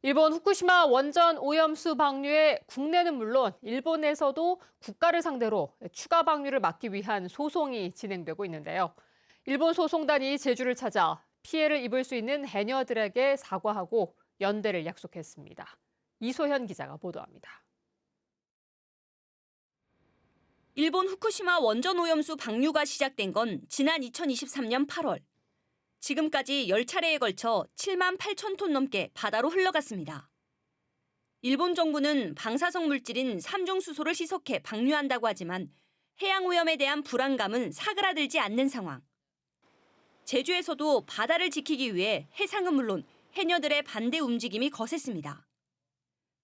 일본 후쿠시마 원전 오염수 방류에 국내는 물론 일본에서도 국가를 상대로 추가 방류를 막기 위한 소송이 진행되고 있는데요. 일본 소송단이 제주를 찾아 피해를 입을 수 있는 해녀들에게 사과하고 연대를 약속했습니다. 이소현 기자가 보도합니다. 일본 후쿠시마 원전 오염수 방류가 시작된 건 지난 2023년 8월. 지금까지 10차례에 걸쳐 7만 8천 톤 넘게 바다로 흘러갔습니다. 일본 정부는 방사성 물질인 삼중수소를 희석해 방류한다고 하지만 해양 오염에 대한 불안감은 사그라들지 않는 상황. 제주에서도 바다를 지키기 위해 해상은 물론 해녀들의 반대 움직임이 거셌습니다.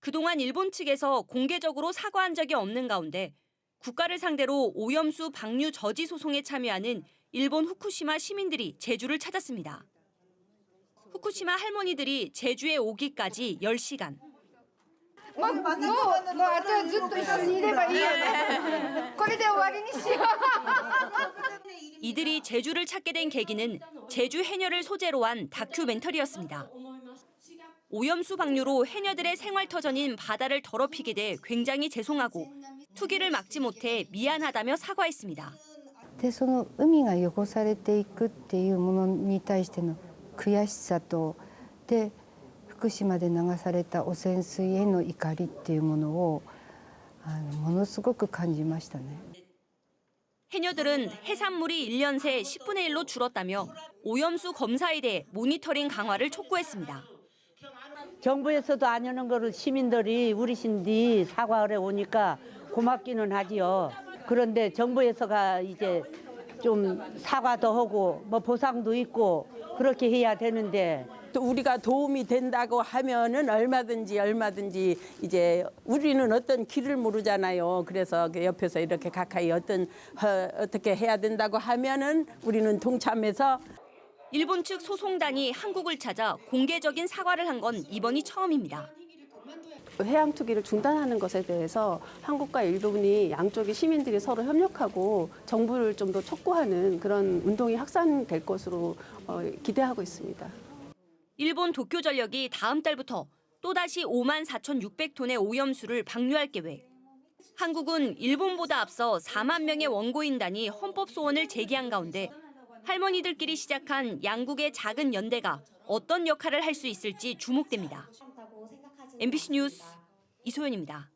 그동안 일본 측에서 공개적으로 사과한 적이 없는 가운데 국가를 상대로 오염수 방류 저지 소송에 참여하는 일본 후쿠시마 시민들이 제주를 찾았습니다. 후쿠시마 할머니들이 제주에 오기까지 10시간. 이들이 제주를 찾게 된 계기는 제주 해녀를 소재로 한 다큐멘터리였습니다. 오염수 방류로 해녀들의 생활터전인 바다를 더럽히게 돼 굉장히 죄송하고 투기를 막지 못해 미안하다며 사과했습니다. でその海が汚されていくっていうものに対しての悔しさとで福島で流された汚染水への怒りっていうものをものすごく感じましたね。 해녀들은 해산물이 1년 새 10분의 1로 줄었다며 오염수 검사에 대해 모니터링 강화를 촉구했습니다. 정부에서도 안 하는 거를 시민들이 우리신디 사과를 오니까 고맙기는 하지요. 그런데 정부에서가 이제 좀 사과도 하고 뭐 보상도 있고 그렇게 해야 되는데 또 우리가 도움이 된다고 하면은 얼마든지 이제 우리는 어떤 길을 모르잖아요. 그래서 옆에서 이렇게 가까이 어떻게 해야 된다고 하면은 우리는 동참해서. 일본 측 소송단이 한국을 찾아 공개적인 사과를 한 건 이번이 처음입니다. 해양 투기를 중단하는 것에 대해서 한국과 일본이 양쪽의 시민들이 서로 협력하고 정부를 좀 더 촉구하는 그런 운동이 확산될 것으로 기대하고 있습니다. 일본 도쿄전력이 다음 달부터 또다시 5만 4,600톤의 오염수를 방류할 계획. 한국은 일본보다 앞서 4만 명의 원고인단이 헌법 소원을 제기한 가운데 할머니들끼리 시작한 양국의 작은 연대가 어떤 역할을 할 수 있을지 주목됩니다. MBC 뉴스 이소연입니다.